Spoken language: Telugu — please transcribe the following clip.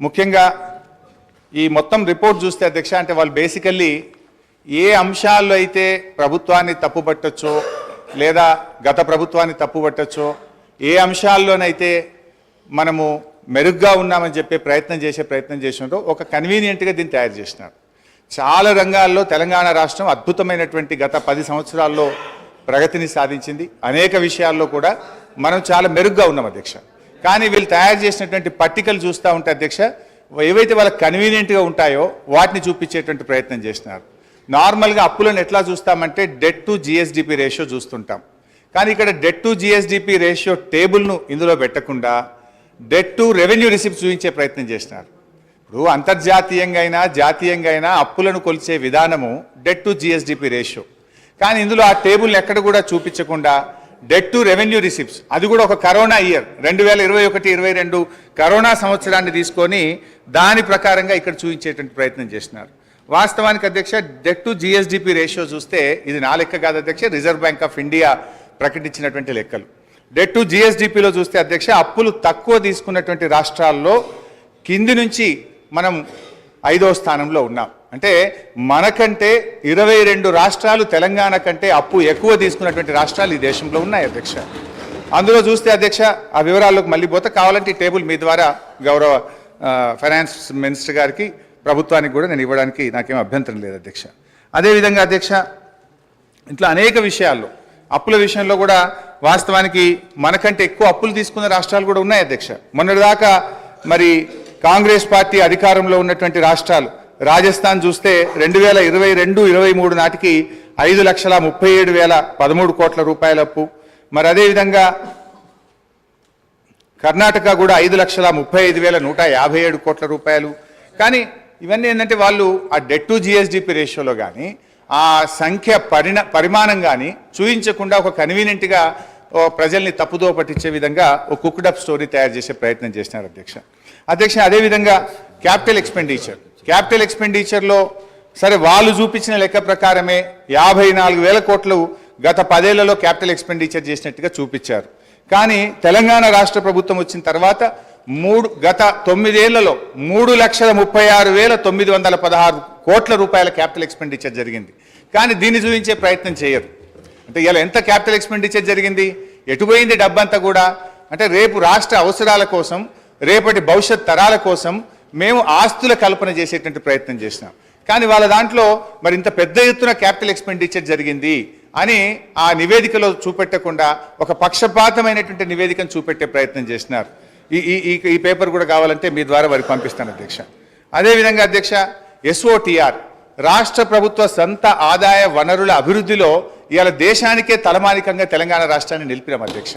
ముఖ్యంగా ఈ మొత్తం రిపోర్ట్ చూస్తే అధ్యక్ష అంటే వాళ్ళు బేసికల్లీ ఏ అంశాల్లో అయితే ప్రభుత్వాన్ని తప్పుపట్టొచ్చో లేదా గత ప్రభుత్వాన్ని తప్పుపట్టొచ్చో ఏ అంశాల్లోనైతే మనము మెరుగ్గా ఉన్నామని చెప్పే ప్రయత్నం చేసినారో ఒక కన్వీనియంట్గా దీన్ని తయారు చేసినారు. చాలా రంగాల్లో తెలంగాణ రాష్ట్రం అద్భుతమైనటువంటి గత 10 సంవత్సరాల్లో ప్రగతిని సాధించింది. అనేక విషయాల్లో కూడా మనం చాలా మెరుగ్గా ఉన్నాం అధ్యక్ష. కానీ వీళ్ళు తయారు చేసినటువంటి పట్టికలు చూస్తూ ఉంటే అధ్యక్ష ఏవైతే వాళ్ళకి కన్వీనియంట్గా ఉంటాయో వాటిని చూపించేటువంటి ప్రయత్నం చేసినారు. నార్మల్గా అప్పులను ఎట్లా చూస్తామంటే డెట్ టు జిఎస్డిపి రేషియో చూస్తుంటాం. కానీ ఇక్కడ డెట్ టు జిఎస్డిపి రేషియో టేబుల్ను ఇందులో పెట్టకుండా డెట్ టు రెవెన్యూ రిసిప్ట్స్ చూపించే ప్రయత్నం చేసినారు. ఇప్పుడు అంతర్జాతీయంగా అయినా జాతీయంగా అయినా అప్పులను కొలిచే విధానము డెట్ టు జిఎస్డిపి రేషియో. కానీ ఇందులో ఆ టేబుల్ని ఎక్కడ కూడా చూపించకుండా డెట్ టు రెవెన్యూ రిసిప్ట్స్, అది కూడా ఒక కరోనా ఇయర్ 2021-22 కరోనా సంవత్సరాన్ని తీసుకొని దాని ప్రకారంగా ఇక్కడ చూపించేటువంటి ప్రయత్నం చేసినారు. వాస్తవానికి అధ్యక్ష డెట్ టు జిఎస్డిపి రేషియో చూస్తే ఇది నా లెక్క కాదు అధ్యక్ష, రిజర్వ్ బ్యాంక్ ఆఫ్ ఇండియా ప్రకటించినటువంటి లెక్కలు. డెట్ టు జిఎస్డిపిలో చూస్తే అధ్యక్ష అప్పులు తక్కువ తీసుకున్నటువంటి రాష్ట్రాల్లో కింది నుంచి మనం 5వ స్థానంలో ఉన్నాం. అంటే మనకంటే 22 రాష్ట్రాలు తెలంగాణ కంటే అప్పు ఎక్కువ తీసుకున్నటువంటి రాష్ట్రాలు ఈ దేశంలో ఉన్నాయి అధ్యక్ష. అందులో చూస్తే అధ్యక్ష ఆ వివరాల్లోకి మళ్ళీ పోతే కావాలంటే ఈ టేబుల్ మీ ద్వారా గౌరవ ఫైనాన్స్ మినిస్టర్ గారికి ప్రభుత్వానికి కూడా నేను ఇవ్వడానికి నాకేం అభ్యంతరం లేదు అధ్యక్ష. అదేవిధంగా అధ్యక్ష ఇట్లా అనేక విషయాల్లో అప్పుల విషయంలో కూడా వాస్తవానికి మనకంటే ఎక్కువ అప్పులు తీసుకున్న రాష్ట్రాలు కూడా ఉన్నాయి అధ్యక్ష. మొన్నటిదాకా మరి కాంగ్రెస్ పార్టీ అధికారంలో ఉన్నటువంటి రాష్ట్రాలు రాజస్థాన్ చూస్తే 2022-23 నాటికి 5,37,013 కోట్ల రూపాయల అప్పు. మరి అదేవిధంగా కర్ణాటక కూడా 5,35,157 కోట్ల రూపాయలు. కానీ ఇవన్నీ ఏంటంటే వాళ్ళు ఆ డెట్ టు జిఎస్డిపి రేషియోలో కానీ ఆ సంఖ్య పరిమాణం కానీ చూపించకుండా ఒక కన్వీనియంట్గా ప్రజల్ని తప్పుదో పట్టించే విధంగా ఒక కుక్డ్ అప్ స్టోరీ తయారు చేసే ప్రయత్నం చేసినారు అధ్యక్ష. అదేవిధంగా క్యాపిటల్ ఎక్స్పెండిచర్లో సరే వాళ్ళు చూపించిన లెక్క ప్రకారమే 54,000 కోట్లు గత 10 ఏళ్లలో క్యాపిటల్ ఎక్స్పెండిచర్ చేసినట్టుగా చూపించారు. కానీ తెలంగాణ రాష్ట్ర ప్రభుత్వం వచ్చిన తర్వాత గత 9 ఏళ్లలో 3,36,916 కోట్ల రూపాయల క్యాపిటల్ ఎక్స్పెండిచర్ జరిగింది. కానీ దీన్ని చూపించే ప్రయత్నం చేయరు. అంటే ఇలా ఎంత క్యాపిటల్ ఎక్స్పెండిచర్ జరిగింది, ఎటుపోయింది డబ్బంతా కూడా అంటే రేపు రాష్ట్ర అవసరాల కోసం, రేపటి భవిష్యత్ తరాల కోసం మేము ఆస్తుల కల్పన చేసేటువంటి ప్రయత్నం చేసినాం. కానీ వాళ్ళ దాంట్లో మరి ఇంత పెద్ద ఎత్తున క్యాపిటల్ ఎక్స్పెండిచర్ జరిగింది అని ఆ నివేదికలో చూపెట్టకుండా ఒక పక్షపాతమైనటువంటి నివేదికను చూపెట్టే ప్రయత్నం చేసినారు. ఈ పేపర్ కూడా కావాలంటే మీ ద్వారా వారికి పంపిస్తాను అధ్యక్ష. అదేవిధంగా అధ్యక్ష SOTR రాష్ట్ర ప్రభుత్వ సొంత ఆదాయ వనరుల అభివృద్ధిలో ఇవాళ దేశానికే తలమానికంగా తెలంగాణ రాష్ట్రాన్ని నిలిపినాం అధ్యక్ష.